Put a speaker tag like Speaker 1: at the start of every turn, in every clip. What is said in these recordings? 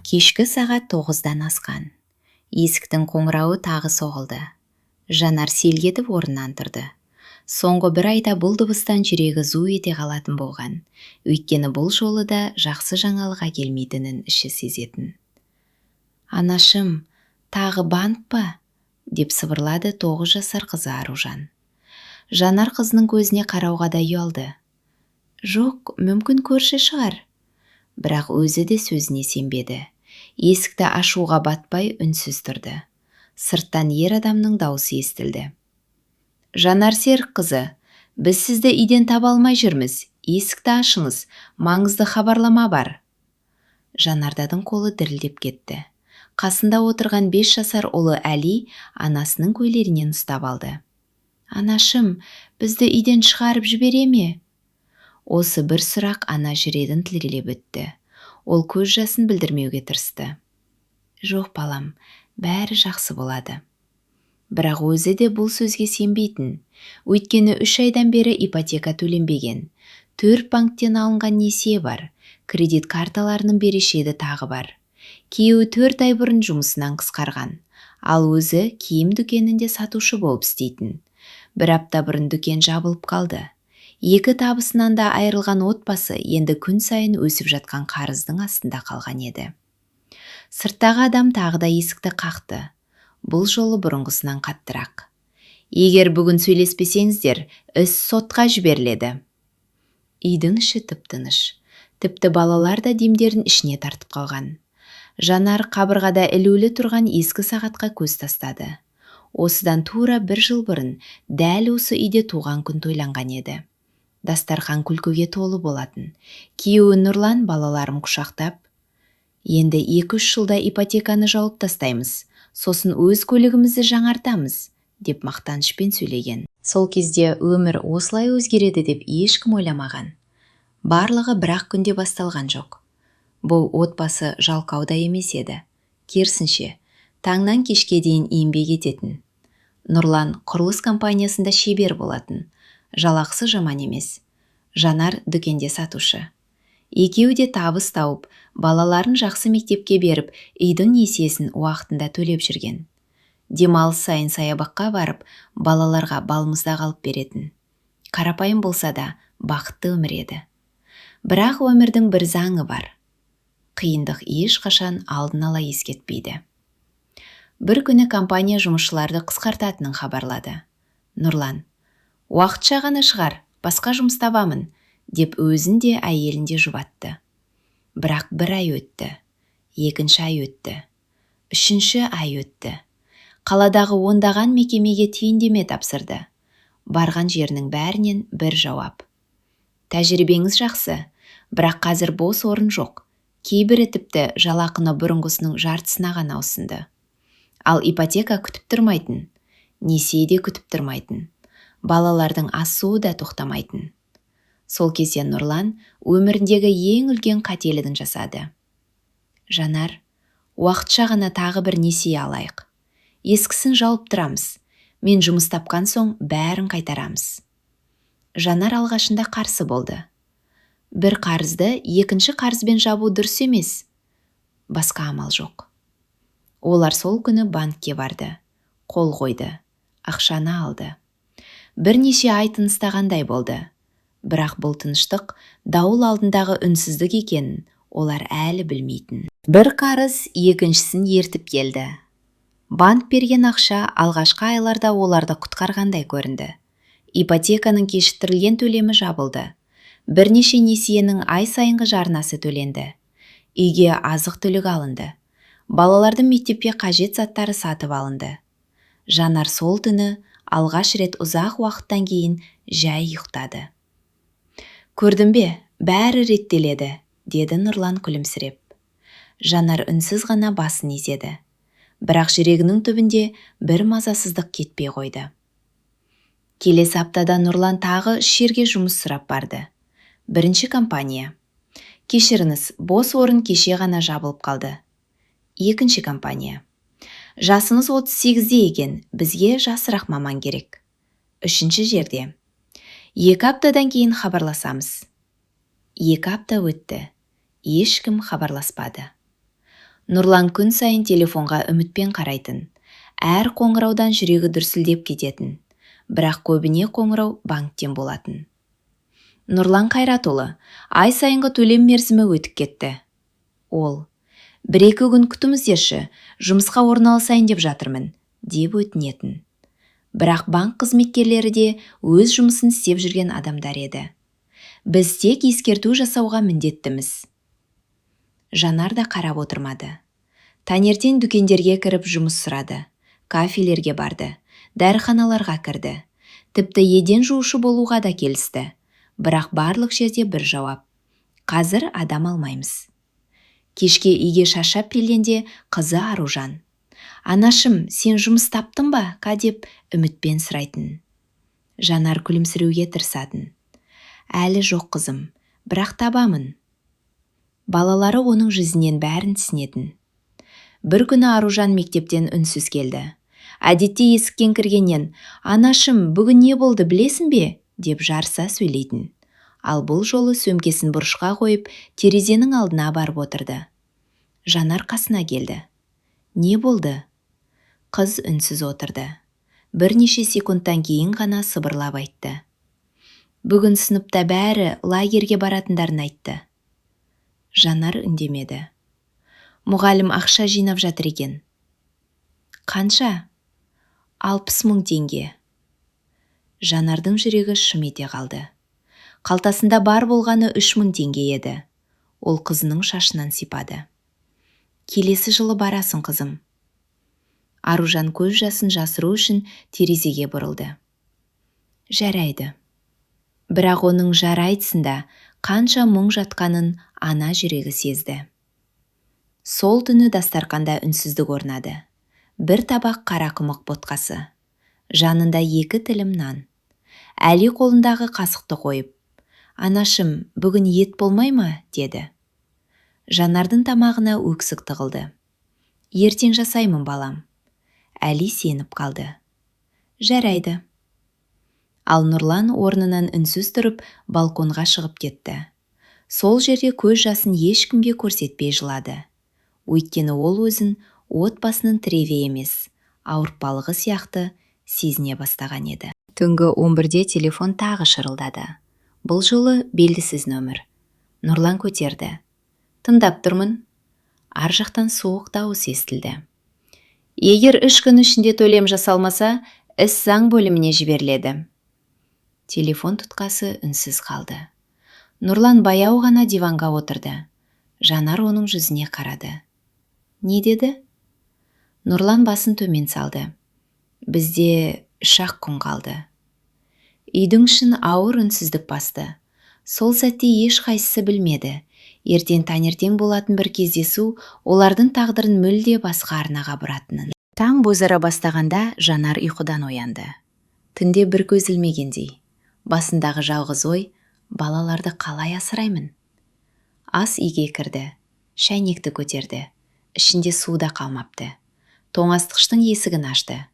Speaker 1: Кешкі сағат 9-дан асқан. Есіктің қоңырауы тағы соғылды. Жанар селк етіп орнынан тұрды. Соңғы бір айда бұл дыбыстан жүрегі зу ете қалатын болған. Өйткені бұл жолы да жақсы жаңалық әкелмейтінін іші сезетін. «Анашым, тағы банк па?» деп сыбырлады 9 жасар қызы Аружан. Жанар қызының көзіне қарауға да ұялды. «Жоқ, мүмкін көрші шығар». Бірақ өзі де сөзіне сенбеді. Есікті ашуға батпай үнсіз тұрды. Сырттан ер адамның даусы естілді. «Жанар Серік қызы, біз сізді үйден таба алмай жүрміз. Есікті ашыңыз, маңызды хабарлама бар». Жанардадың қолы дірілдеп кетті. Қасында отырған 5 жасар ұлы Әли анасының көйлегінен ұстап алды. «Анашым, бізді үйден шығарып жібере ме?» Осы бір сұрақ ана жүрегін тілгілеп өтті. Ол көз жасын білдірмеуге тырысты. «Жоқ балам, бәрі жақсы болады». Бірақ өзі де бұл сөзге сенбейтін. Өйткені 3 айдан бері ипотека төленбеген. 4 банктен алынған несие бар. Кредит карталарының берешегі тағы бар. Күйеуі 4 ай бұрын жұмысынан қысқарған. Ал өзі киім дүкенінде сатушы болып істейтін. 1 апта бұрын дүкен жабылып қалды. 2 табысынан да айырылған отбасы енді күн сайын өсіп жатқан қарыздың астында қалған еді. Сырттағы адам тағы да есікті қақты. Бұл жолы бұрынғысынан қаттырақ. «Егер бүгін сөйлеспесеңіздер, іс сотқа жіберіледі». Үйдің іші тып-тыныш. Тіпті балалар да демдерін ішіне тартып қалған. Жанар қабырғада ілулі тұрған ескі сағатқа көз тастады. Осыдан тура 1 жыл бұрын дәл осы үйде туған күн тойланған еді. Дастархан күлкіге толы болатын. Күйеуі Нұрлан балаларын құшақтап, «Енді 2-3 жылда ипотеканы жауып тастаймыз, сосын өз көлігімізді жаңартамыз», деп мақтанышпен сөйлеген. Сол кезде өмір осылай өзгереді деп ешкім ойламаған. Барлығы бір-ақ күнде басталған жоқ. Бұл отбасы жалқауда емес еді. Керісінше, таңнан кешке дейін еңбек ететін. Нұрлан құрылыс компаниясында шебер болатын. Жалақысы жаман емес. Жанар дүкенде сатушы. Екеуі де табыс тауып, балаларын жақсы мектепке беріп, үйдің несиесін уақытында төлеп жүрген. Демалыс сайын саябаққа барып, балаларға балмұздақ алып беретін. Қарапайым болса да, бақытты өмір еді. Бірақ өмірдің бір заңы бар. Қиындық ешқашан алдын ала ескертпейді. Бір күні компания жұмысшыларды қысқартатынын хабарлады. Нұрлан: «Уақытша ғана шығар, басқа жұмыс табамын», деп өзін де әйелін де жұбатты. Бірақ 1 ай өтті, 2 ай өтті, 3 ай өтті. Қаладағы ондаған мекемеге түйіндеме тапсырды. Барған жерінің бәрінен бір жауап: «Тәжірибеңіз жақсы, бірақ қазір бос орын жоқ. Кейбірі тіпті жалақыны бұрынғысының жартысына ғана ұсынды. Ал ипотека күтіп тұрмайтын, несие де күтіп тұрмайтын. Балалардың асуы да тоқтамайтын». Сол кезде Нұрлан өміріндегі ең үлкен қателігін жасады. «Жанар, уақытша ғана тағы бір несие алайық. Ескісін жауып тұрамыз. Мен жұмыс тапқан соң бәрін қайтарамыз». Жанар алғашында қарсы болды. Бір қарызды 2 қарызбен жабу дұрыс емес. Басқа амал жоқ. Олар сол күні банкке барды. Қол қойды. Ақшаны алды. Бірнеше ай тыныстағандай болды. Бірақ бұл тыныштық дауыл алдындағы үнсіздік екенін олар әлі білмейтін. Бір қарыз екіншісін ертіп келді. Банк берген ақша алғашқы айларда оларды құтқарғандай көрінді. Ипотеканың кешіктірілген төлемі жабылды. Бірнеше несиенің ай сайынғы жарнасы төленді. Үйге азық-түлік алынды. Балалардың мектепке қажет заттары сатып алынды. Жанар сол түні алғаш рет ұзақ уақыттан кейін жай ұйықтады. «Көрдің бе, бәрі реттеледі», деді Нұрлан күлімсіреп. Жанар үнсіз ғана басын изеді. Бірақ жүрегінің түбінде бір мазасыздық кетпей қойды. Келесі аптада Нұрлан тағы жерге жұмыс сұрап барды. 1 компания: «Кешіріңіз, бос орын кеше ғана жабылып қалды». 2 компания: «Жасыңыз 38-де екен, бізге жасырақ маман керек». 3 жерде: «2 аптадан кейін хабарласамыз». 2 апта өтті. Ешкім хабарласпады. Нұрлан күн сайын телефонға үмітпен қарайтын. Әр қоңыраудан жүрегі дүрсілдеп кететін. Бірақ көбіне қоңырау банктен болатын. Нұрлан Қайратұлы, ай сайынғы төлем мерзімі өтіп кетті. Ол: бір-екі күн күтіңіздерші, жұмысқа орналасайын деп жатырмын, деп өтінетін. Бірақ банк қызметкерлері де өз жұмысын істеп жүрген адамдар еді. Біз тек ескерту жасауға міндеттіміз. Жанар да қарап отырмады. Таңертең дүкендерге кіріп жұмыс сұрады. Кафелерге барды, дәріханаларға кірді. Тіпті еден жуушы болуға да келісті. Бірақ барлық жерде бір жауап: қазір адам алмаймыз. Кешке үйге шаршап келгенде қызы Аружан: анашым, сен жұмыс таптың ба, ка, деп үмітпен сұрайтын. Жанар күлімсіреуге тырысатын: әлі жоқ қызым, бірақ табамын. Балалары оның жүзінен бәрін түсінетін. Бір күні Аружан мектептен үнсіз келді. Әдетте есіктен кіргеннен: анашым, бүгін не болды білесің бе, деп жарыса сөйлейтін. Ал бұл жолы сөмкесін бұрышқа қойып, терезенің алдына барып отырды. Жанар қасына келді. Не болды? Қыз үнсіз отырды. Бірнеше секундтан кейін ғана сыбырлап айтты: бүгін сыныпта бәрі лагерге баратындарын айтты. Жанар үндемеді. Мұғалім ақша жинап жатыр екен. Қанша? 60 000 теңге. Жанардың жүрегі шым ете қалды. Қалтасында бар болғаны 3 000 теңге еді. Ол қызының шашынан сипады. Келесі жылы барасың, қызым. Аружан көз жасын жасыру үшін терезеге бұрылды. Жарайды. Бірақ оның жарайтысында қанша мұң жатқанын ана жүрегі сезді. Сол түні дастарқанда үнсіздік орнады. Бір табақ қарақұмық ботқасы. Жанында 2 тілім нан. Әли қолындағы қасықты қойып: анашым, бүгін ет болмай ма, деді. Жанардың тамағына өксік тығылды. Ертең жасаймын, балам. Әли сеніп қалды. Жарайды. Ал Нұрлан орнынан үнсіз тұрып балконға шығып кетті. Сол жерде көз жасын ешкімге көрсетпей жылады. Өйткені ол өзін отбасының тірегі емес, ауыртпалығы сияқты сезіне бастаған еді. Түнгі 11-де телефон тағы шырылдады. Бұл жолы белгісіз нөмір. Нұрлан көтерді. Тыңдап тұрмын. Ар жақтан суық дауыс естілді. Егер 3 күн ішінде төлем жасалмаса, іс заң бөліміне жіберіледі. Телефон тұтқасы үнсіз қалды. Нұрлан баяу ғана диванға отырды. Жанар оның жүзіне қарады. Не деді? Нұрлан басын төмен салды. Бізде 3-ақ күн қалды. Үйдің ішін ауыр үнсіздік басты. Сол сәтте ешқайсысы білмеді. Ертең таңертең болатын бір кездесу олардың тағдырын мүлде басқа арнаға бұратынын. Таң бозара бастағанда Жанар ұйқыдан оянды. Түнде бір көз ілмегендей. Басындағы жалғыз ой: балаларды қалай асыраймын? Ас үйге кірді. Шәйнекті көтерді. Ішінде су да қалмапты. Тоңазытқыштың есігін ашты.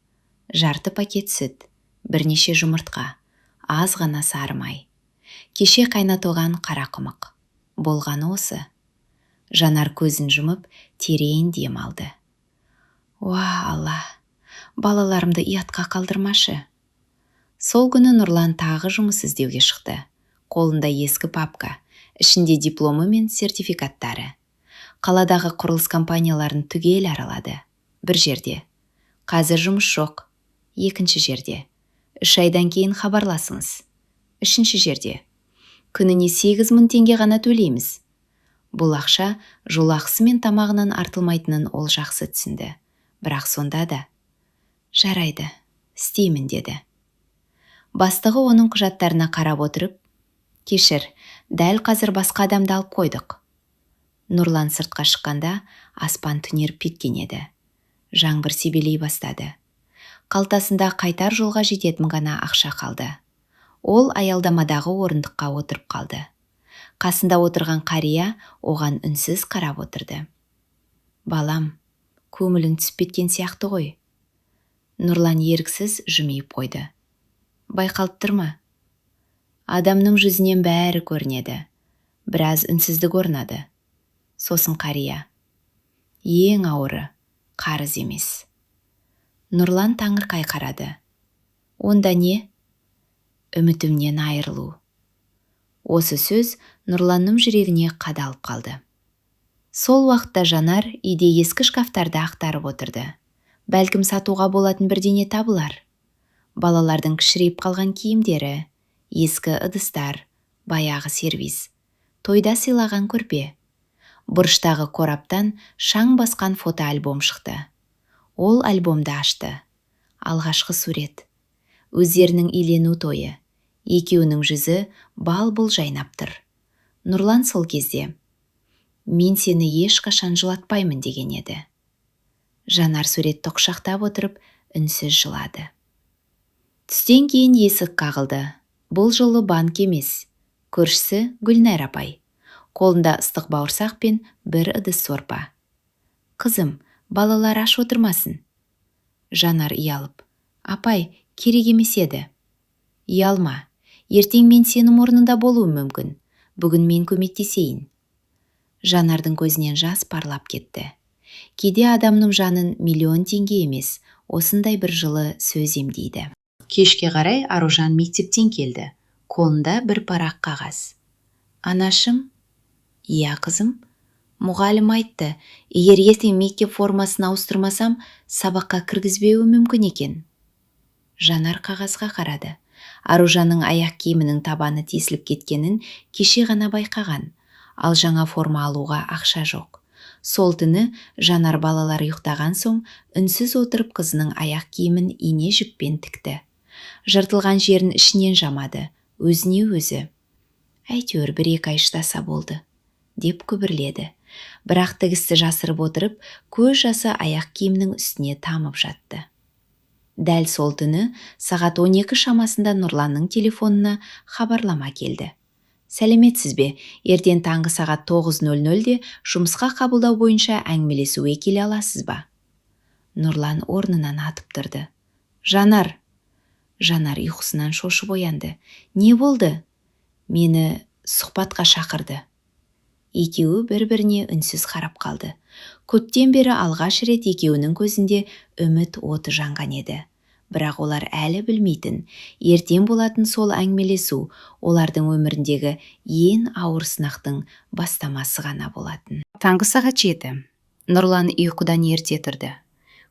Speaker 1: Жарты пакет сүт, бірнеше жұмыртқа, аз ғана сары май. Кеше қайнатылған қарақұмық. Болғаны осы. Жанар көзін жұмып, терең дем алды. Уа Алла, балаларымды ұятқа қалдырмашы. Сол күні Нұрлан тағы жұмыс іздеуге шықты. Қолында ескі папка, ішінде дипломы мен сертификаттары. Қаладағы құрылыс компанияларын түгел аралады. Бір жерде: қазір жұмыс жоқ. Екінші жерде: 3 айдан кейін хабарласыңыз. Үшінші жерде: күніне 8 000 теңге ғана төлейміз. Бұл ақша жол ақысы мен тамағынан артылмайтынын ол жақсы түсінді. Бірақ сонда да: жарайды, істеймін, деді. Бастығы оның құжаттарына қарап отырып: кешір, дәл қазір басқа адамды алып қойдық. Нұрлан сыртқа шыққанда аспан түнеріп кеткен еді. Жаңбыр себелей бастады. Қалтасында қайтар жолға жететін ғана ақша қалды. Ол аялдамадағы орындыққа отырып қалды. Қасында отырған қария оған үнсіз қарап отырды. Балам, көңілің түсіп кеткен сияқты ғой. Нұрлан еріксіз жымиып қойды. Байқалып тұр ма? Адамның жүзінен бәрі көрінеді. Біраз үнсіздік орнады. Сосын қария: Ең ауыры қарыз емес. Нұрлан таңырқай қарады. Онда не? Үмітімнен айырылу. Осы сөз Нұрланның жүрегіне қадалып қалды. Сол уақытта Жанар үйде ескі шкафтарды ақтарып отырды. Бәлкім сатуға болатын бірдеңе табылар. Балалардың кішірейіп қалған киімдері, ескі ыдыстар, баяғы сервиз, тойда сыйлаған көрпе. Бұрыштағы қораптан шаң басқан фотоальбом шықты. Ол альбомды ашты. Алғашқы сурет. Өздерінің үйлену тойы. Екеуінің жүзі бал-бұл жайнап тұр. Нұрлан сол кезде: «Мен сені ешқашан жылатпаймын» деген еді. Жанар суретті құшақтап отырып, үнсіз жылады. Түстен кейін есік қағылды. Бұл жолы банк емес. Көршісі Гүлнәр апай. Қолында ыстық бауырсақ пен бір ыдыс сорпа. «Қызым, балалар аш отырмасын». Жанар ұялып: «Апай, керек емес еді». «Ұялма. Ертең мен сенің орнында болуым мүмкін. Бүгін мен көмектесейін». Жанардың көзінен жас парлап кетті. Кейде адамның жанын миллион теңге емес, осындай бір жылы сөз емдейді. Кешке қарай Аружан мектептен келді. Қолында бір парақ қағаз. «Анашым?» «Иә, қызым. Мұғалім айтты, егер ертең мектеп формасын ауыстырмасам, сабаққа кіргізбеуі мүмкін екен». Жанар қағазға қарады. Аружанның аяқ киімінің табаны тесіліп кеткенін кеше ғана байқаған, ал жаңа форма алуға ақша жоқ. Сол түні Жанар балалар ұйықтаған соң үнсіз отырып қызының аяқ киімін ине жіппен тікті. Жыртылған жерін ішінен жамады, өзіне өзі: «Әйтеуір бір-екі ай шыдаса болды» деп күбірледі. Бірақ тігісті жасырып отырып, көз жасы аяқ киімнің үстіне тамып жатты. Дәл сол түні сағат 12 шамасында Нұрланның телефонына хабарлама келді. «Сәлеметсіз бе? Ертең таңғы сағат 9:00-де жұмысқа қабылдау бойынша әңгімелесуге келе аласыз ба?» Нұрлан орнынан атып тұрды. «Жанар!» Жанар ұйқысынан шошып оянды. «Не болды?» «Мені сұхбатқа шақырды». Екеуі бір-біріне үнсіз қарап қалды. Көптен бері алғаш рет екеуінің көзінде үміт оты жанған еді. Бірақ олар әлі білмейтін, ертең болатын сол әңгімелесу олардың өміріндегі ең ауыр сынақтың бастамасы ғана болатын. Таңғы сағат 7. Нұрлан ұйқыдан ерте тұрды.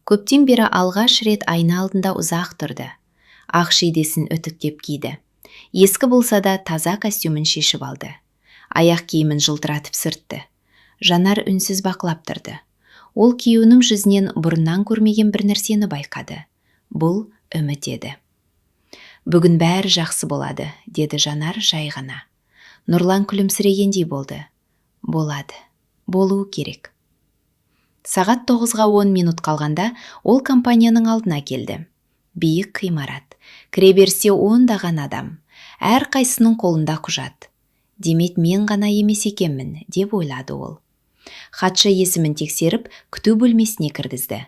Speaker 1: Көптен бері алғаш рет айна алдында ұзақ тұрды. Ақ шидесін үтіктеп киді. Ескі болса да таза костюмін шешіп алды. Аяқ киімін жылтыратып сүртті. Жанар үнсіз бақылап тұрды. Ол күйеуінің жүзінен бұрыннан көрмеген бір нәрсені байқады. Бұл үміт еді. «Бүгін бәрі жақсы болады», деді Жанар жай ғана. Нұрлан күлімсірегендей болды. «Болады. Болуы керек». Сағат 9:10 қалғанда ол компанияның алдына келді. Биік ғимарат. Кіреберісте 10-даған адам. Әр қайсының қолында құжат. «Демек мен ғана емес екенмін», деп ойлады ол. Хатшы есімін тексеріп, күту бөлмесіне кіргізді.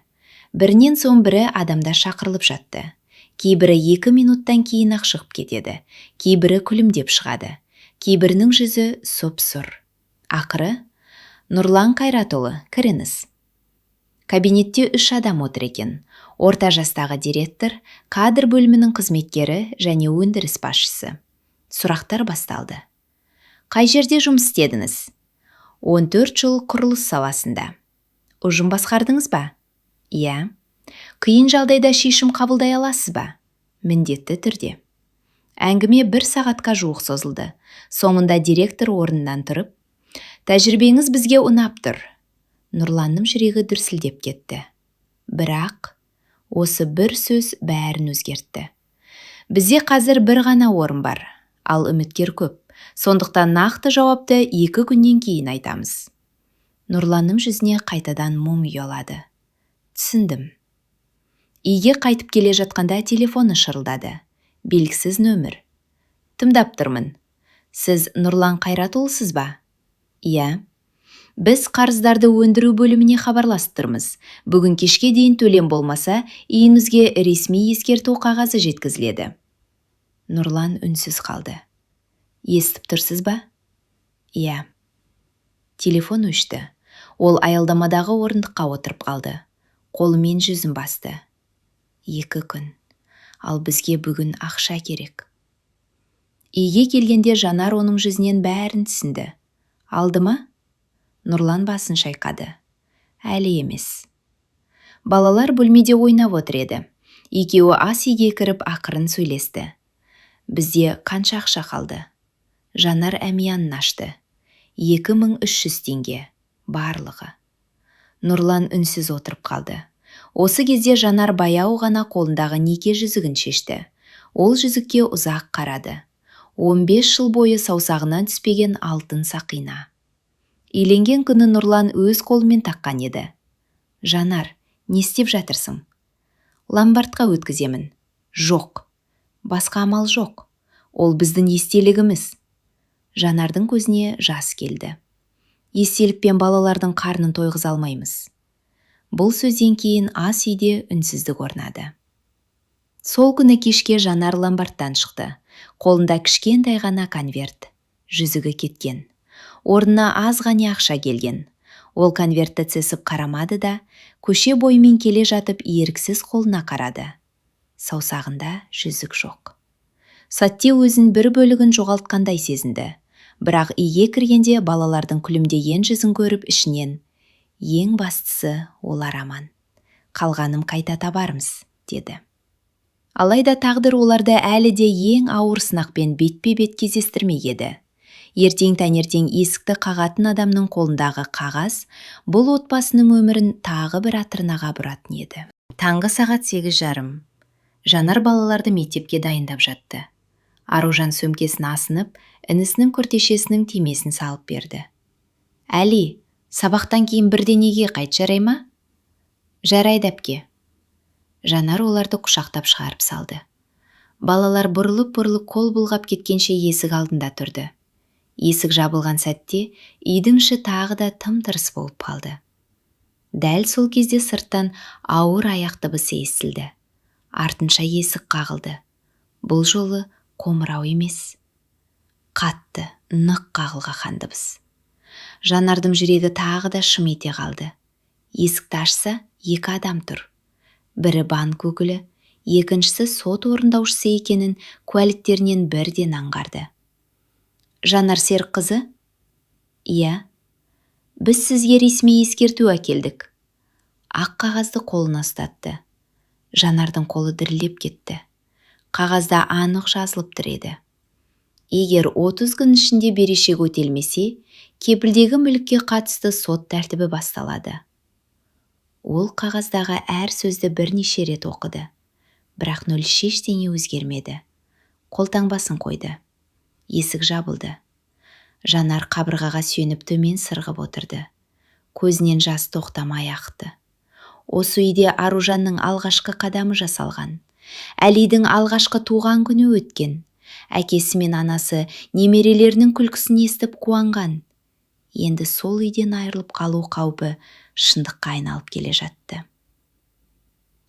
Speaker 1: Бірінен соң бірі адамдар шақырылып жатты. Кейбірі 2 минуттан кейін ақ шығып кетеді. Кейбірі күлімдеп шығады. Кейбірінің жүзі сұп-сұр. Ақыры: «Нұрлан Қайратұлы, кіріңіз». Кабинетте 3 адам отыр екен. Орта жастағы директор, кадр бөлімінің қызметкері және өндіріс басшысы. Сұрақтар басталды. «Қай жерде жұмыс істедіңіз?» «14 жыл құрылыс саласында». «Ұжым басқардыңыз ба?» «Иә». «Қиын жағдайда шешім қабылдай аласыз ба?» «Міндетті түрде». Әңгіме 1 сағатқа жуық созылды. Соңында директор орнынан тұрып: «Тәжірибеңіз бізге ұнап тұр». Нұрланның жүрегі дүрсілдеп кетті. Бірақ осы бір сөз бәрін өзгертті. «Бізде қазір бір ғана орын бар, ал үміткер көп. Сондықтан нақты жауапты 2 күннен кейін айтамыз». Нұрланның жүзіне қайтадан мұң ұялады. «Түсіндім». Үйге қайтып келе жатқанда телефоны шырылдады. Белгісіз нөмір. «Тыңдап тұрмын. Сіз Нұрлан Қайратұлысыз ба?» «Иә». «Біз қарыздарды өндіру бөліміне хабарласып тұрмыз. Бүгін кешке дейін төлем болмаса, үйіңізге ресми ескерту қағазы жеткізіледі». Нұрлан үнсіз қалды. «Естіп тұрсыз ба?» «Иә». Телефон өшті. Ол аялдамадағы орындыққа отырып қалды. Қолымен жүзін басты. 2 күн. Ал бізге бүгін ақша керек. Үйге келгенде Жанар оның жүзінен бәрін түсінді. Алды ма? Нұрлан басын шайқады. Әлі емес. Балалар бөлмеде ойнап отыр еді. Екеуі ас үйге кіріп ақырын сөйлесті. Бізде қанша ақша қалды? Жанар әмиянын ашты. 2300 теңге. Барлығы. Нұрлан үнсіз отырып қалды. Осы кезде Жанар баяу ғана қолындағы неке жүзігін шешті. Ол жүзікке ұзақ қарады. 15 жыл бойы саусағынан түспеген алтын сақина. Үйленген күні Нұрлан өз қолымен таққан еді. Жанар, не істеп жатырсың? Ломбардқа өткіземін. Жоқ. Басқа амал жоқ. Ол біздің естелігіміз. Жанардың көзіне жас келді. Естелікпен балалардың қарнын тойғыза алмаймыз. Бұл сөзден кейін ас үйде үнсіздік орнады. Сол күні кешке Жанар ломбардтан шықты. Қолында кішкентай ғана конверт. Жүзігі кеткен. Орнына аз ғана ақша келген. Ол конвертті цесіп қарамады да, көше бойымен келе жатып еріксіз қолына қарады. Саусағында жүзік жоқ. Сәтте өзін бір бөлігін жоғалтқандай сезінді. Бірақ үйге кіргенде балалардың күлімдеген жүзін көріп ішінен, ең бастысы олар аман. Қалғаным қайта табармыз, деді. Алайда тағдыр оларды әлі де ең ауыр сынақпен бетпе-бет кездестірмек еді. Ертең таңертең есікті қағатын адамның қолындағы қағаз бұл отбасының өмірін тағы бір атырнаға бұратын еді. Таңғы сағат 8:30. Жанар балаларды мектепке дайындап жатты. Аружан сөмкесін асынып, інісінің күртешесінің түймесін салып берді. Әли, сабақтан кейін бірденеге қайт, жарай ма? Жарайды әпке. Жанар оларды құшақтап шығарып салды. Балалар бұрылып-бұрылып қол бұлғап кеткенше есік алдында тұрды. Есік жабылған сәтте үйдің іші тағы да тым-тырыс болып қалды. Дәл сол кезде сырттан ауыр аяқ дыбысы естілді. Артынша есік қағылды. Бұл жолы қоңырау емес. Қатты, нық қағылған дыбыс. Жанардың жүрегі тағы да шым ете қалды. Есікті ашса, 2 адам тұр. Бірі банк өкілі, екіншісі сот орындаушысы екенін куәліктерінен бірден аңғарды. Жанар Серікқызы? Иә. Біз сізге ресми ескерту әкелдік. Ақ қағазды қолына ұстатты. Жанардың қолы дірілдеп кетті. Қағазда анық жазылып тұр еді. Егер 30 күн ішінде берешек өтелмесе, кепілдегі мүлікке қатысты сот тәртібі басталады. Ол қағаздағы әр сөзді бірнеше рет оқыды. Бірақ нөл ештеңе өзгермеді. Қолтаңбасын қойды. Есік жабылды. Жанар қабырғаға сүйеніп төмен сырғып отырды. Көзінен жас тоқтамай ақты. Осы үйде Аружанның алғашқы қадамы жасалған. Әлидің алғашқы туған күні өткен. Әкесі мен анасы немерелерінің күлкісін естіп қуанған. Енді сол үйден айырылып қалу қаупі шындыққа айналып келе жатты.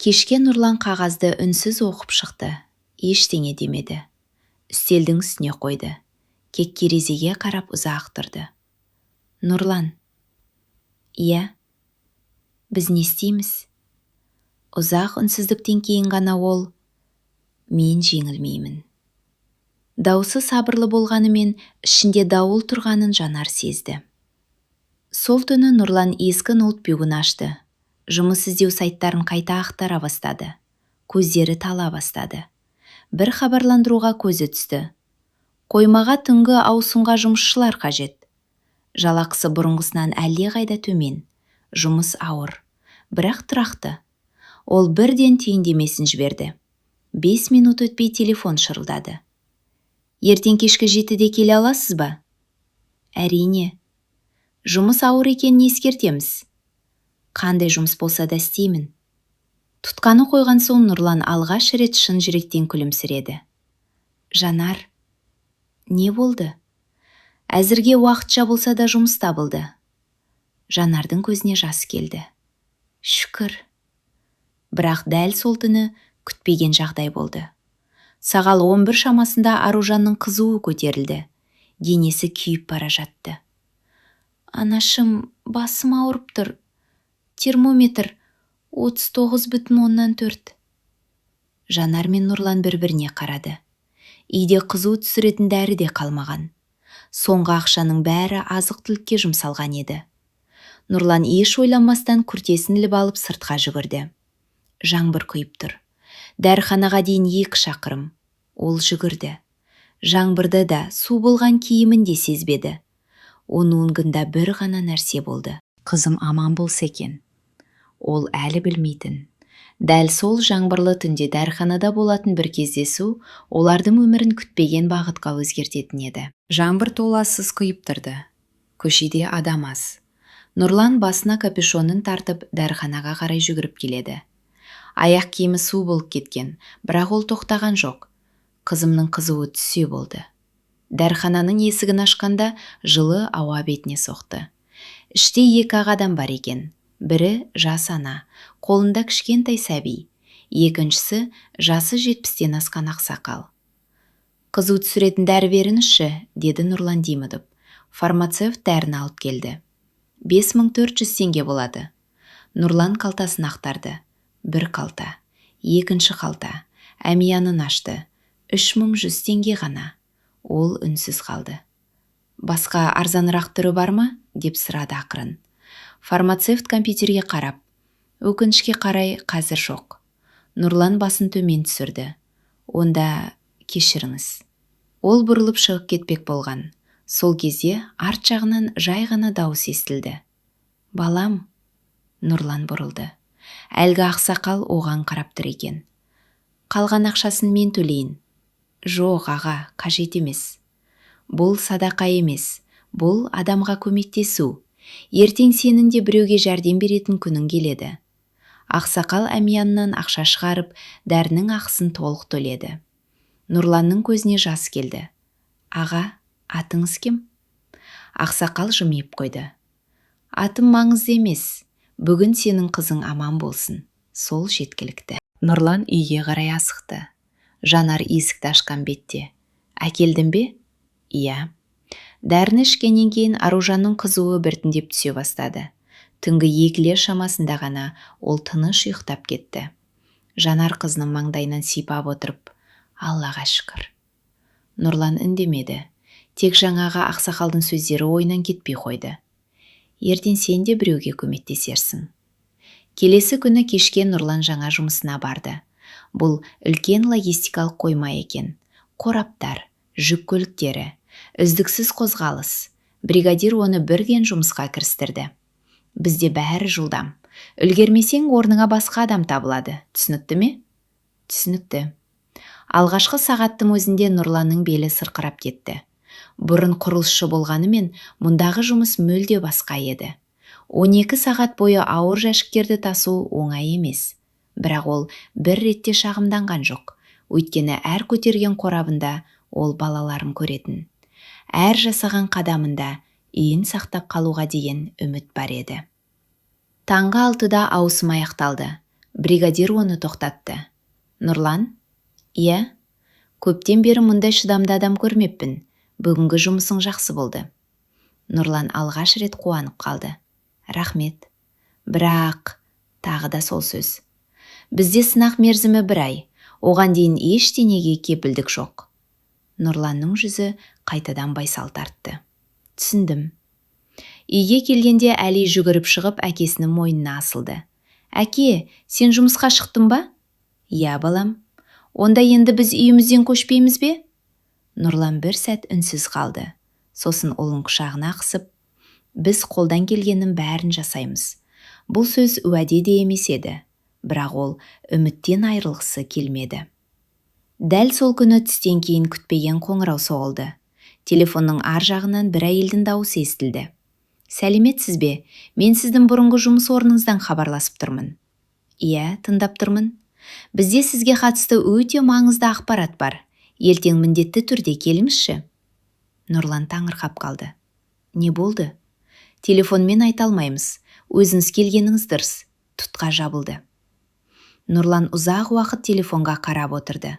Speaker 1: Кешке Нұрлан қағазды үнсіз оқып шықты. Ештеңе демеді. Үстелдің үстіне қойды. Кек терезеге қарап ұзақ тұрды. Нұрлан. Иә. Біз не істейміз? Ұзақ үнсіздіктен кейін ғана ол, мен жеңілмеймін. Даусы сабырлы болғанымен ішінде дауыл тұрғанын Жанар сезді. Сол түні Нұрлан ескі ноутбугын ашты. Жұмыс іздеу сайттарын қайта ақтара бастады. Көздері тала бастады. Бір хабарландыруға көзі түсті. Қоймаға түнгі ауысымға жұмысшылар қажет. Жалақысы бұрынғысынан әлдеқайда төмен. Жұмыс ауыр, бірақ тұрақты. Ол бірден түйіндемесін жіберді. 5 минут өтпей телефон шырылдады. Ертең кешкі 7-де келе аласыз ба? Әрине. Жұмыс ауыр екенін ескертеміз. Қандай жұмыс болса да істеймін. Тұтқаны қойған соң Нұрлан алғаш рет шын жүректен күлімсіреді. Жанар, не болды? Әзірге уақытша болса да жұмыс табылды. Жанардың көзіне жас келді. Шүкір. Бірақ дәл сол түні күтпеген жағдай болды. Сағал 11 шамасында Аружанның қызуы көтерілді. Денесі күйіп бара жатты. Анашым, басым ауырып тұр. Термометр 39,4. Жанар мен Нұрлан бір-біріне қарады. Үйде қызу түсіретін дәрі де қалмаған. Соңғы ақшаның бәрі азық-түлікке жұмсалған еді. Нұрлан еш ойланбастан күртесін іліп алып сыртқа жүгірді. Жаңбыр құйып тұр. Дәріханаға дейін 2 шақырым. Ол жүгірді. Жаңбырда да су болған киімін де сезбеді. Оның өңгінде бір ғана нәрсе болды. Қызым аман болса екен. Ол әлі білмейтін. Дәл сол жаңбырлы түнде дәріханада болатын бір кездесу олардың өмірін күтпеген бағытқа өзгертетін еді. Жаңбыр толассыз құйып тұрды. Көшеде адам аз. Нұрлан басына капюшонын тартып дәріханаға қарай жүгіріп келеді. Аяқ киімі су болып кеткен, бірақ ол тоқтаған жоқ. Қызымның қызуы түсе болды. Дәріхананың есігін ашқанда жылы ауа бетіне соқты. Іште 2 адам бар екен. Бірі жас ана, қолында кішкентай сәби. Екіншісі жасы 70-тен асқан ақсақал. Қызу түсіретін дәрі беріңізші, деді Нұрлан демігіп. Фармацевт дәріні алып келді. 5400 теңге болады. Нұрлан қалтасын ақтарды. Бір қалта, екінші қалта, әмиянын ашты. 3100 теңге ғана. Ол үнсіз қалды. Басқа арзанырақ түрі бар ма? Деп сұрады ақырын. Фармацевт компьютерге қарап. Өкінішке қарай қазір жоқ. Нұрлан басын төмен түсірді. Онда кешіріңіз. Ол бұрылып шығып кетпек болған. Сол кезде арт жағынан жай ғана дауыс естілді. Балам. Нұрлан бұрылды. Әлгі ақсақал оған қарап тұр екен. Қалған ақшасын мен төлейін. Жоқ аға, қажет емес. Бұл садақа емес. Бұл адамға көмектесу. Ертең сенің де біреуге жәрдем беретін күнің келеді. Ақсақал әмияннан ақша шығарып, дәрінің ақысын толық төледі. Нұрланның көзіне жас келді. Аға, атыңыз кім? Ақсақал жымиып қойды. Атым маңызды емес. Бүгін сенің қызың аман болсын. Сол жеткілікті. Нұрлан үйге қарай асықты. Жанар есікті ашқан бетте. Әкелдің бе? Иә. Дәріні ішкеннен кейін Аружанның қызуы біртіндеп түсе бастады. Түнгі 2 шамасында ғана ол тыныш ұйықтап кетті. Жанар қызының маңдайынан сипап отырып, Аллаға шүкір. Нұрлан үндемеді. Тек жаңағы ақсақалдың сөздері ойынан кетпей қойды. Ертең сен де біреуге көмектесерсің. Келесі күні кешке Нұрлан жаңа жұмысына барды. Бұл үлкен логистикалық қойма екен. Қораптар, жүк көліктері, үздіксіз қозғалыс. Бригадир оны бірден жұмысқа кірістірді. Бізде бәрі жылдам. Үлгермесең орныңа басқа адам табылады. Түсінікті ме? Түсінікті. Алғашқы сағаттың өзінде Нұрланның белі сырқырап кетті. Бұрын құрылысшы болғанымен мұндағы жұмыс мүлде басқа еді. 12 сағат бойы ауыр жәшіктерді тасу оңай емес. Бірақ ол бір ретте шағымданған жоқ. Өйткені әр көтерген қорабында ол балаларын көретін. Әр жасаған қадамында үйін сақтап қалуға деген үміт бар еді. Таңғы 6-да ауысым аяқталды. Бригадир оны тоқтатты. Нұрлан? Иә? Көптен бері мұндай шыдамды адам көрмеппін. Бүгінгі жұмысың жақсы болды. Нұрлан алғаш рет қуанып қалды. Рахмет. Бірақ тағы да сол сөз. Бізде сынақ мерзімі 1 ай. Оған дейін ештеңеге кепілдік жоқ. Нұрланның жүзі қайтадан байсал тартты. Түсіндім. Үйге келгенде Әли жүгіріп шығып әкесінің мойнына асылды. Әке, сен жұмысқа шықтың ба? Иә, балам. Онда енді біз үйімізден көшпейміз бе? Нұрлан бір сәт үнсіз қалды. Сосын ұлын құшағына қысып, біз қолдан келгеннің бәрін жасаймыз. Бұл сөз уәде де емес еді. Бірақ ол үміттен айрылғысы келмеді. Дәл сол күні түстен кейін күтпеген қоңырау соғылды. Телефонның ар жағынан бір әйелдің дауысы естілді. Сәлеметсіз бе? Мен сіздің бұрынғы жұмыс орныңыздан хабарласып тұрмын. Иә, тыңдап тұрмын. Бізде сізге қатысты өте маңызды ақпарат бар. Ертең міндетті түрде келіңізші. Нұрлан таңырқап қалды. Не болды? Телефонмен айта алмаймыз. Өзіңіз келгеніңіз дұрыс. Тұтқа жабылды. Нұрлан ұзақ уақыт телефонға қарап отырды.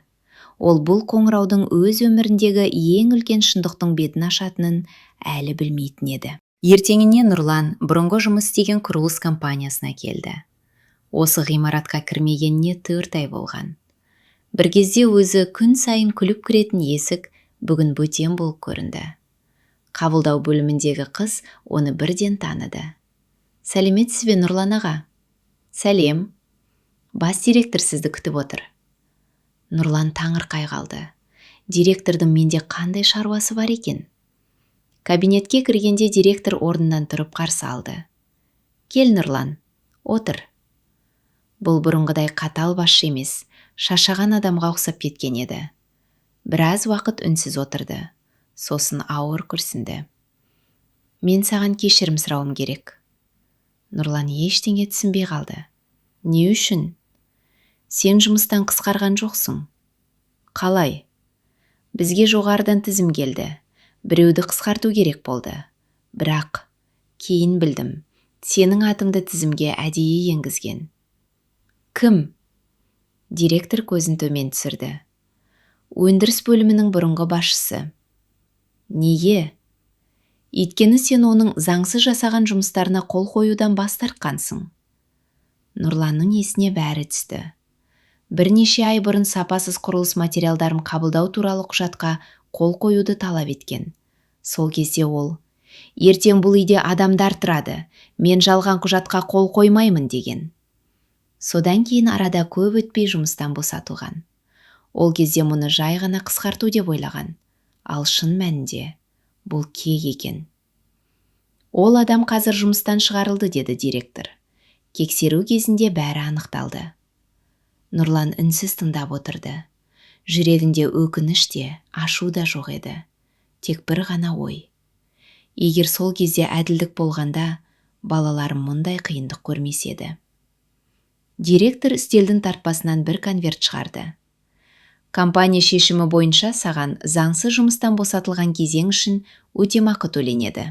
Speaker 1: Ол бұл қоңыраудың өз өміріндегі ең үлкен шындықтың бетін ашатынын әлі білмейтін еді. Ертеңіне Нұрлан бұрынғы жұмыс істеген құрылыс компаниясына келді. Осы ғимаратқа кірмегеніне 4 ай болған. Бір кезде өзі күн сайын күліп кіретін есік бүгін бөтен болып көрінді. Қабылдау бөліміндегі қыз оны бірден таныды. Сәлеметсіз бе, Нұрлан аға? Сәлем. Бас директор сізді күтіп отыр. Нұрлан таңырқай қалды. Директордың менде қандай шаруасы бар екен? Кабинетке кіргенде директор орнынан тұрып қарсы алды. Кел, Нұрлан, отыр. Бұл бұрынғыдай қатал басшы емес, шаршаған адамға ұқсап кеткен еді. Біраз уақыт үнсіз отырды. Сосын ауыр күрсінді. Мен саған кешірім сұрауым керек. Нұрлан ештеңе түсінбей қалды. Не үшін? Сен жұмыстан қысқарған жоқсың. Қалай? Бізге жоғарыдан тізім келді. Біреуді қысқарту керек болды. Бірақ кейін білдім, сенің атыңды тізімге әдейі енгізген. Кім? Директор көзін төмен түсірді. Өндіріс бөлімінің бұрынғы басшысы. Неге? Өйткені сен оның заңсыз жасаған жұмыстарына қол қоюдан бас тартқансың. Нұрланның есіне бәрі түсті. Бірнеше ай бұрын сапасыз құрылыс материалдарын қабылдау туралы құжатқа қол қоюды талап еткен. Сол кезде ол, ертең бұл үйде адамдар тұрады, мен жалған құжатқа қол қоймаймын деген. Содан кейін арада көп өтпей жұмыстан босатылған. Ол кезде мұны жай ғана қысқарту деп ойлаған, ал шын мәнінде бұл кек екен. Ол адам қазір жұмыстан шығарылды, деді директор. Тексеру кезінде бәрі анықталды. Нұрлан үнсіз тыңдап отырды. Жүрегінде өкініш те, ашу да жоқ еді. Тек бір ғана ой. Егер сол кезде әділдік болғанда, балаларым мұндай қиындық көрмес еді. Директор үстелдің тартпасынан бір конверт шығарды. Компания шешімі бойынша саған заңсыз жұмыстан босатылған кезең үшін өтемақы төленеді.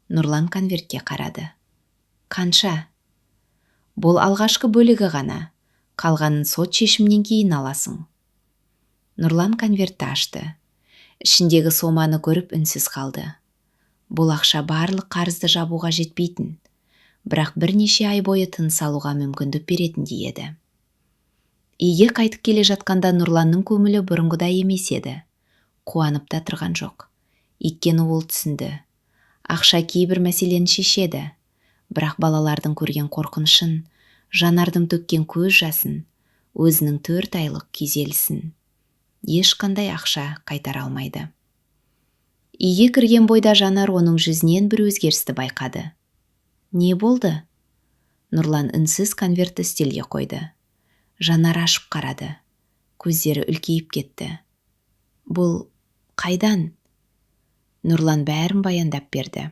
Speaker 1: Нұрлан конвертке қарады. Қанша? Бұл алғашқы бөлігі ғана. Қалғанын сот шешімнен кейін аласың. Нұрлан конвертті ашты. Ішіндегі соманы көріп үнсіз қалды. Бұл ақша барлық қарызды жабуға жетпейтін, бірақ бірнеше ай бойы тыныс алуға мүмкіндік беретіндей еді. Үйге қайтып келе жатқанда Нұрланның көңілі бұрынғыдай емес еді. Қуанып та тұрған жоқ. Өйткені ол түсінді. Ақша кейбір мәселені шешеді, бірақ балалардың көрген қорқынышын, Жанардың төккен көз жасын, өзінің 4 айлық күйзелісін ешқандай ақша қайтара алмайды. Үйге кірген бойда Жанар оның жүзінен бір өзгерісті байқады. Не болды? Нұрлан үнсіз конвертті үстелге қойды. Жанар ашып қарады. Көздері үлкейіп кетті. Бұл қайдан? Нұрлан бәрін баяндап берді.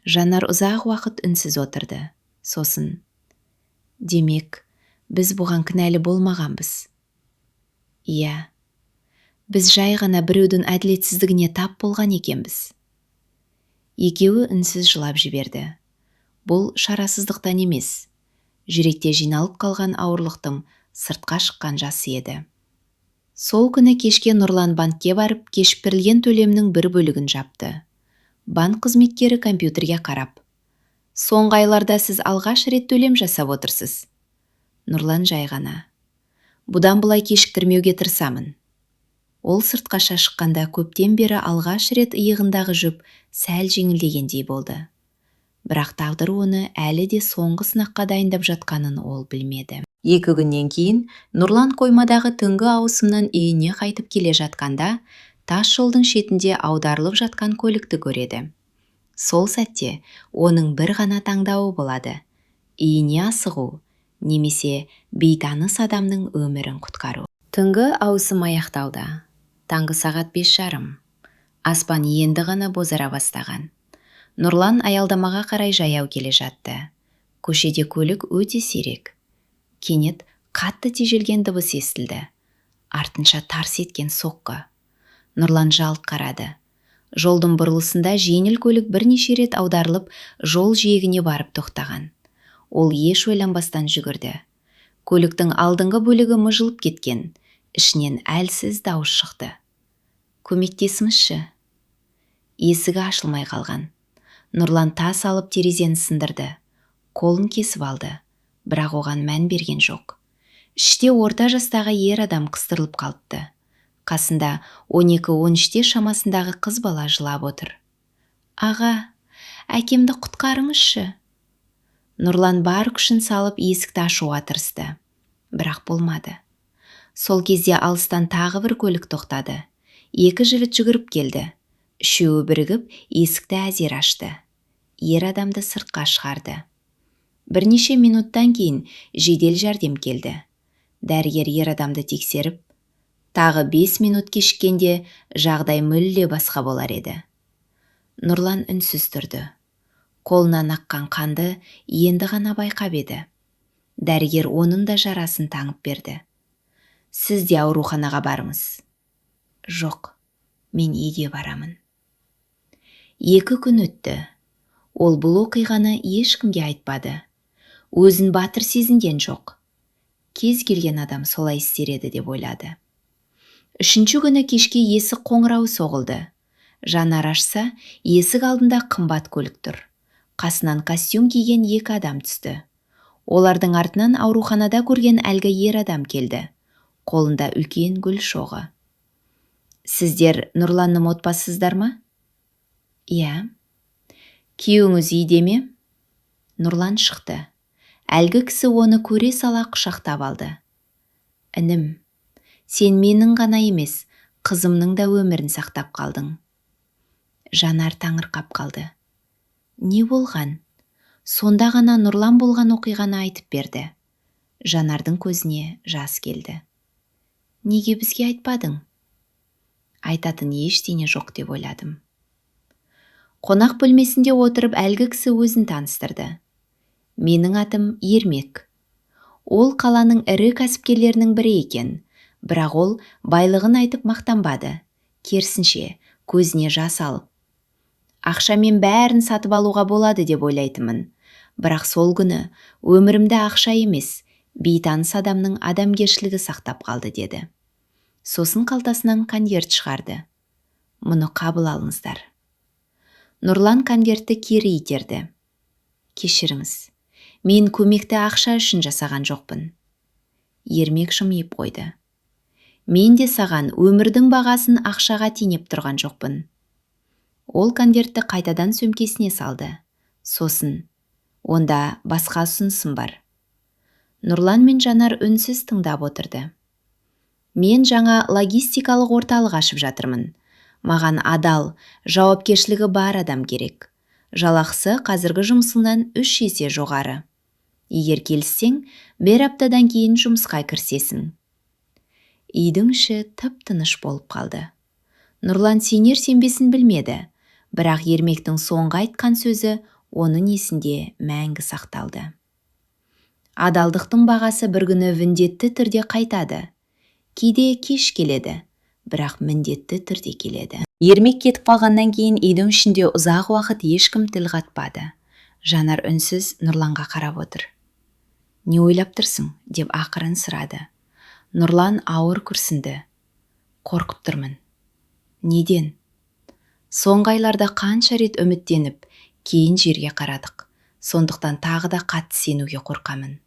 Speaker 1: Жанар ұзақ уақыт үнсіз отырды. Сосын, демек, біз бұған кінәлі болмағанбыз. Иә, біз жай ғана біреудің әділетсіздігіне тап болған екенбіз. Екеуі үнсіз жылап жіберді. Бұл шарасыздықтан емес, жүректе жиналып қалған ауырлықтың сыртқа шыққан жасы еді. Сол күні кешке Нұрлан банкке барып, кешіктірілген төлемнің бір бөлігін жапты. Банк қызметкері компьютерге қарап, соңғы айларда сіз алғаш рет төлем жасап отырсыз. Нұрлан жай ғана, бұдан бұлай кешіктірмеуге тырысамын. Ол сыртқаша шыққанда көптен бері алғаш рет иығындағы жүк сәл жеңілдегендей болды. Бірақ тағдыр оны әлі де соңғы сынаққа дайындап жатқанын ол білмеді. 2 күннен кейін Нұрлан қоймадағы түнгі ауысымнан үйіне қайтып келе жатқанда, тас жолдың шетінде аударылып жатқан көлікті көреді. Сол сәтте оның бір ғана таңдауы болады. Үйіне асығу, немесе бейтаныс адамның өмірін құтқару. Түнгі ауысым аяқталды. Таңғы сағат 5:30. Аспан енді ғана бозара бастаған. Нұрлан аялдамаға қарай жаяу келе жатты. Көшеде көлік өте сирек. Кенет қатты тежелген дыбыс естілді. Артынша тарс еткен соққы. Нұрлан жалт қарады. Жолдың бұрылысында жеңіл көлік бірнеше рет аударылып, жол жиегіне барып тоқтаған. Ол еш ойланбастан жүгірді. Көліктің алдыңғы бөлігі мыжылып кеткен. Ішінен әлсіз дауыс шықты. Көмектесіңізші. Есігі ашылмай қалған. Нұрлан тас алып терезені сындырды. Қолын кесіп алды, бірақ оған мән берген жоқ. Іште орта жастағы ер адам қыстырылып қалыпты. Қасында 12-13 шамасындағы қыз бала жылап отыр. «Аға, әкемді құтқарыңызшы!» Нұрлан бар күшін салып есікті ашуға тырысты. Бірақ болмады. Сол кезде алыстан тағы бір көлік тоқтады. 2 жігіт жүгіріп келді. Үшеуі бірігіп есікті әзер ашты. Ер адамды сыртқа шығарды. Бірнеше минуттан кейін жедел жәрдем келді. Дәрігер ер адамды тексеріп, тағы 5 минут кешіккенде жағдай мүлде басқа болар еді. Нұрлан үнсіз тұрды. Қолынан аққан қанды енді ғана байқап еді. Дәрігер оның да жарасын таңып берді. «Сіз де ауруханаға барыңыз». «Жоқ, мен үйге барамын». 2 күн өтті. Ол бұл оқиғаны ешкімге айтпады. Өзін батыр сезінген жоқ. Кез келген адам солай істер еді деп ойлады. 3-ші күні кешке есік қоңырауы соғылды. Жанар ашса, есік алдында қымбат көлік тұр. Қасынан костюм киген 2 адам түсті. Олардың артынан ауруханада көрген әлгі ер адам келді. Қолында үлкен гүл шоғы. «Сіздер Нұрланның отбасысыздар ма?» «Иә». «Күйеуіңіз үйде ме?» Нұрлан шықты. Әлгі кісі оны көре сала құшақтап алды. «Інім, сен менің ғана емес, қызымның да өмірін сақтап қалдың». Жанар таңырқап қалды. Не болған? Сонда ғана Нұрлан болған оқиғаны айтып берді. Жанардың көзіне жас келді. «Неге бізге айтпадың?» «Айтатын ештеңе жоқ деп ойладым». Қонақ бөлмесінде отырып әлгі кісі өзін таныстырды. «Менің атым Ермек. Ол қаланың ірі кәсіпкерлерінің бірі екен, бірақ ол байлығын айтып мақтанбады. Керісінше, көзіне жас алып. Ақшамен бәрін сатып алуға болады деп ойлайтынмын. Бірақ сол күні өмірімді ақша емес, бейтаныс адамның адамгершілігі сақтап қалды» деді. Сосын қалтасынан конверт шығарды. «Мұны қабыл алыңыздар». Нұрлан конвертті кері итерді. «Кешіріңіз, мен көмекті ақша үшін жасаған жоқпын». Ермек жымиып қойды. «Мен де саған өмірдің бағасын ақшаға теңеп тұрған жоқпын». Ол конвертті қайтадан сөмкесіне салды. Сосын, «Онда басқа ұсынысым бар». Нұрлан мен Жанар үнсіз тыңдап отырды. «Мен жаңа логистикалық орталық ашып жатырмын. Маған адал, жауапкершілігі бар адам керек. Жалақысы қазіргі жұмысыңнан 3 есе жоғары. Егер келіссең, 1 аптадан кейін жұмысқа кірісесің». Үйдің іші тып-тыныш болып қалды. Нұрлан сенер-сенбесін білмеді, бірақ Ермектің соңғы айтқан сөзі оның есінде мәңгі сақталды. Адалдықтың бағасы бір күні міндетті түрде қайтады. Кейде кеш келеді, бірақ міндетті түрде келеді. Ермек кетіп қалғаннан кейін үйдің ішінде ұзақ уақыт ешкім тіл қатпады. Жанар үнсіз Нұрланға қарап отыр. «Не ойлап тұрсың?» деп ақырын сұрады. Нұрлан ауыр күрсінді. «Қорқып тұрмын». «Неден?» «Соңғы айларда қанша рет үміттеніп, кейін жерге қарадық. Сондықтан тағы да қатты сенуге қорқамын».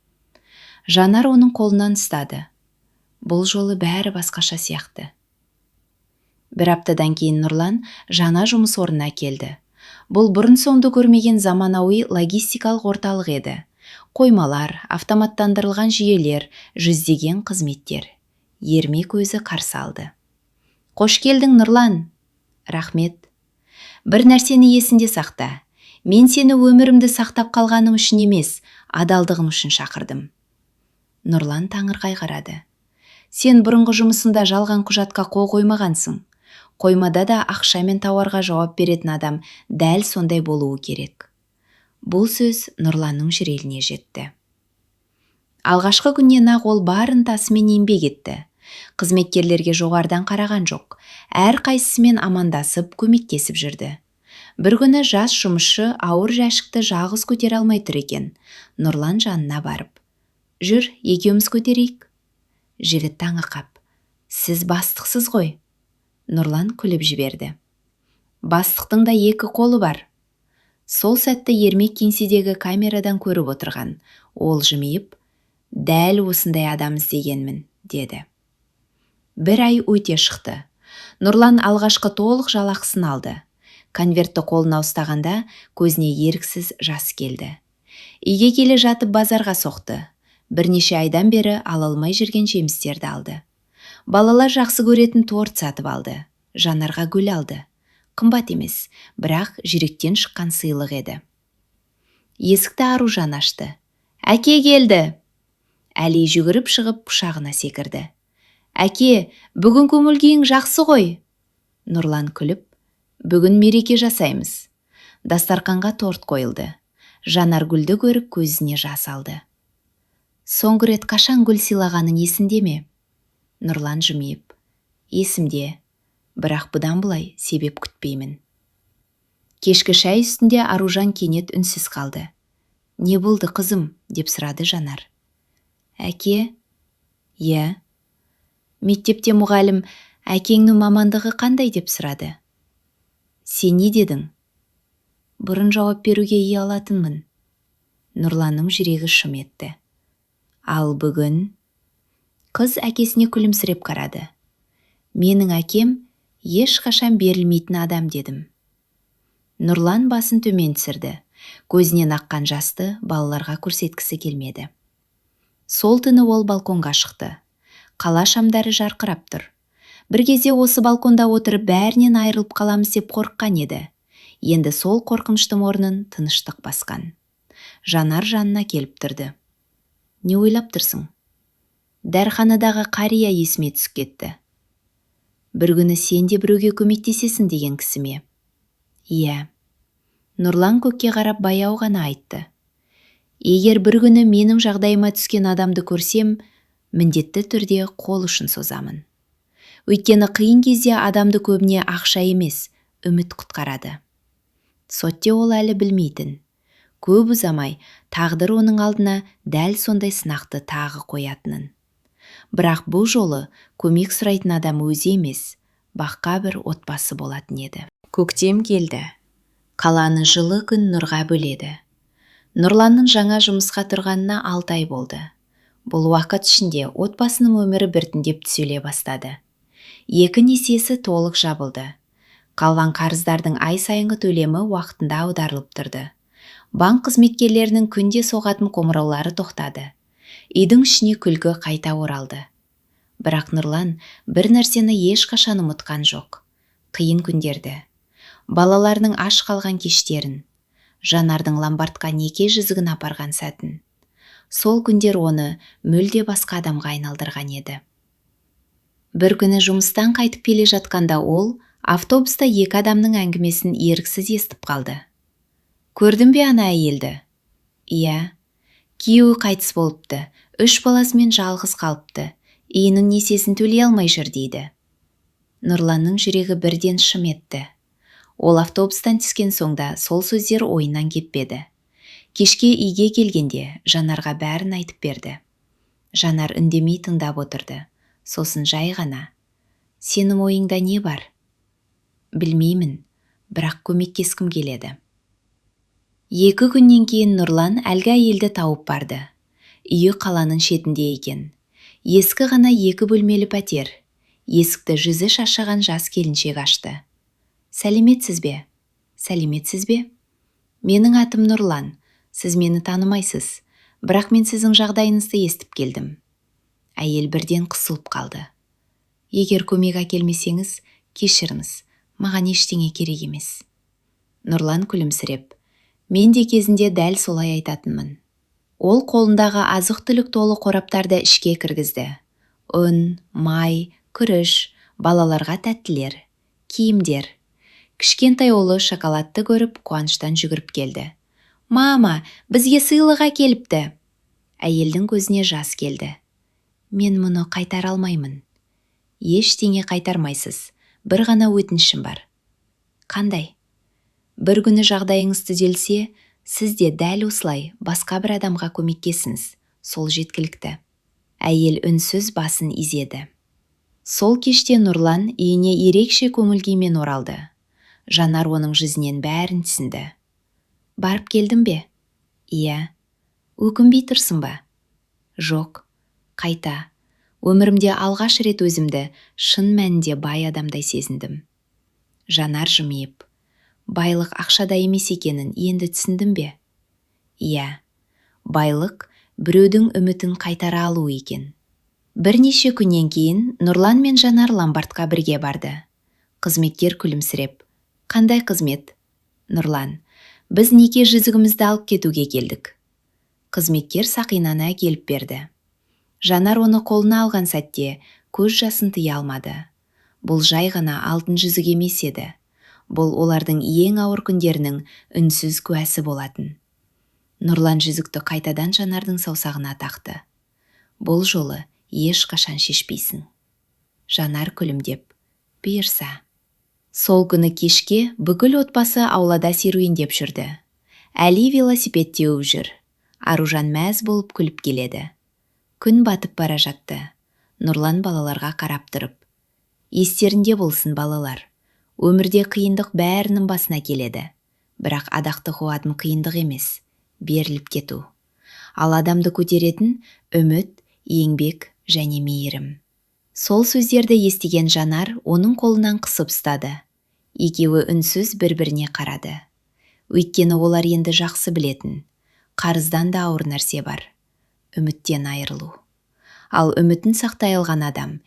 Speaker 1: Жанар оның қолынан ұстады. Бұл жолы бәрі басқаша сияқты. 1 аптадан кейін Нұрлан жаңа жұмыс орнына келді. Бұл бұрын соңды көрмеген заманауи логистикалық орталық еді. Қоймалар, автоматтандырылған жүйелер, жүздеген қызметтер. Ермек өзі қарсы алды. «Қош келдің, Нұрлан». «Рахмет. Бір нәрсені есінде сақта. Мен сені өмірімді сақтап қалғаным үшін емес, адалдығым үшін шақырдым». Нұрлан таңырқай қарады. «Сен бұрынғы жұмысында жалған құжатқа қол қоймағансың. Қоймада да ақша мен тауарға жауап беретін адам дәл сондай болуы керек». Бұл сөз Нұрланның жүрегіне жетті. Алғашқы күннен-ақ ол бар ынтасымен еңбек етті. Қызметкерлерге жоғарыдан қараған жоқ. Әрқайсысымен амандасып, көмектесіп жүрді. Бір күні жас жұмысшы ауыр жәшікті жалғыз көтере алмай тұр екен. Нұрлан жанына барып: «Жүр, екеуміз көтерейік». Жігіт таңырқап: «Сіз бастықсыз ғой». Нұрлан күліп жіберді: «Бастықтың да 2 қолы бар». Сол сәтті ермек кеңседегі камерадан көріп отырған. Ол жымиып, дәл осындай адам іздегенмін, деді. Бір ай өте шықты. Нұрлан алғашқы толық жалақысын алды. Конвертті қолына ұстағанда көзіне еріксіз жас келді. Үйге келе жатып базарға соқты. Бірнеше айдан бері ала алмай жүрген жемістерді алды. Балалар жақсы көретін торт сатып алды. Жанарға гүл алды. Қымбат емес, бірақ жүректен шыққан сыйлық еді. Есікті Аружан ашты. Әке келді! Әли жүгіріп шығып құшағына секірді. Әке, бүгін көңіл-күйің жақсы ғой? Нұрлан күліп, бүгін мереке жасаймыз. Дастарқанға торт қойылды. Жанар гүлді көріп көзіне жас алды. Соңғы рет қашан гүл сыйлағаның есінде ме? Нұрлан жымиып, есімде, бірақ бұдан былай себеп күтпеймін. Кешкі шай үстінде Аружан кенет үнсіз қалды. Не болды қызым? Деп сұрады Жанар. Әке? Иә. Мектепте мұғалім, әкеңнің мамандығы қандай деп сұрады. Сен не дедің? Бұрын жауап беруге ие алатынмын. Нұрланның жүрегі шым етті. Ал бүгін? Қыз әкесіне күлімсіреп қарады. Менің әкем ешқашан берілмейтін адам дедім. Нұрлан басын төмен түсірді. Көзінен аққан жасты балаларға көрсеткісі келмеді. Сол түні ол балконға шықты. Қала шамдары жарқырап тұр. Бір кезде осы балконда отырып бәрінен айырылып қаламыз деп қорыққан еді. Енді сол қорқыныштың орнын тыныштық басқан. Жанар жанына келіп тұрды. Не ойлап тұрсың? Дәрханадағы қария есіме түсіп кетті. Бір күні сен де біреуге көмектесесің деген кісі ме? Иә. Нұрлан көкке қарап баяу ғана айтты. Егер бір күні менің жағдайыма түскен адамды көрсем, міндетті түрде қол ұшын созамын. Өйткені қиын кезде адамды көбіне ақша емес, үміт құтқарады. Сотте ол әлі білмейтін. Көп ұзамай тағдыр оның алдына дәл сондай сынақты тағы қоятынын. Бірақ бұл жолы көмек сұрайтын адам өзі емес, баққа бір отбасы болатын еді. Көктем келді. Қаланы жылы күн нұрға бөледі. Нұрланның жаңа жұмысқа тұрғанына 6 ай болды. Бұл уақыт ішінде отбасының өмірі біртіндеп түзеле бастады. 2 несиесі толық жабылды. Қалған қарыздардың ай сайынғы төлемі уақытында аударылып тұрды. Банк қызметкерлерінің күнде соғатын қоңыраулары тоқтады. Үйдің ішіне күлкі қайта оралды. Бірақ Нұрлан бір нәрсені ешқашан ұмытқан жоқ. Қиын күндерді. Балаларының аш қалған кештерін. Жанардың ломбардқа неке жүзігін апарған сәтін. Сол күндер оны мүлде басқа адамға айналдырған еді. Бір күні жұмыстан қайтып келе жатқанда ол автобуста 2 адамның әңгімесін еріксіз естіп қалды. Көрдің бе ана әйелді? Иә. Күйеуі қайтыс болыпты, 3 баласымен жалғыз қалыпты. Үйінің несиесін төлей алмай жүр дейді. Нұрланның жүрегі бірден шым етті. Ол автобустан түскен соңда сол сөздер ойынан кетпеді. Кешке үйге келгенде Жанарға бәрін айтып берді. Жанар үндемей тыңдап отырды. Сосын жай ғана. Сенің ойыңда не бар? Білмеймін, бірақ көмектескім келеді. 2 күннен кейін Нұрлан әлгі әйелді тауып барды. Үйі қаланың шетінде екен. Ескі ғана 2 бөлмелі пәтер. Есікті жүзі шашаған жас келіншек ашты. Сәлеметсіз бе? Сәлеметсіз бе? Менің атым Нұрлан. Сіз мені танымайсыз, бірақ мен сіздің жағдайыңызды естіп келдім. Әйел бірден қысылып қалды. Егер көмек әкелмесеңіз, кешіріңіз, маған ештеңе керек емес. Нұрлан күлімсіреп, мен де кезінде дәл солай айтатынмын. Ол қолындағы азық-түлік толы қораптарды ішке кіргізді. Ұн, май, күріш, балаларға тәттілер, киімдер. Кішкентай ұлы шоколадты көріп қуаныштан жүгіріп келді. Мама, бізге сыйлық әкеліпті. Әйелдің көзіне жас келді. Мен мұны қайтара алмаймын. Ештеңе қайтармайсыз. Бір ғана өтінішім бар. Қандай? Бір күні жағдайыңыз түзелсе, сіз де дәл осылай басқа бір адамға көмектесіңіз. Сол жеткілікті. Әйел үнсіз басын изеді. Сол кеште Нұрлан үйіне ерекше көңіл күймен оралды. Жанар оның жүзінен бәрін түсінді. Барып келдің бе? Иә. Өкінбей тұрсың ба? Жоқ. Қайта. Өмірімде алғаш рет өзімді шын мәнінде бай адамдай сезіндім. Жанар жымиып. Байлық ақшада емес екенін енді түсіндің бе? Иә. Байлық біреудің үмітін қайтара алу екен. Бірнеше күннен кейін Нұрлан мен Жанар ломбардқа бірге барды. Қызметкер күлімсіреп. Қандай қызмет? Нұрлан. Біз неке жүзігімізді алып кетуге келдік. Қызметкер сақинаны әкеліп берді. Жанар оны қолына алған сәтте көз жасын тыя алмады. Бұл жай ғана алтын жүзік емес еді. Бұл олардың ең ауыр күндерінің үнсіз куәсі болатын. Нұрлан жүзікті қайтадан Жанардың саусағына тақты. Бұл жолы ешқашан шешпейсің. Жанар күлімдеп. Бұйырса. Сол күні кешке бүкіл отбасы аулада серуендеп жүрді. Әли велосипед теуіп жүр. Аружан мәз болып күліп келеді. Күн батып бара жатты. Нұрлан балаларға қарап тұрып. Естерінде болсын балалар. Өмірде қиындық бәрінің басына келеді. Бірақ адақты қуатын қиындық емес, беріліп кету. Ал адамды көтеретін үміт, еңбек және мейірім. Сол сөздерді естіген Жанар оның қолынан қысып ұстады. Екеуі үнсіз бір-біріне қарады. Өйткені олар енді жақсы білетін. Қарыздан да ауыр нәрсе бар. Үміттен айырылу. Ал үмітін сақтай алған адам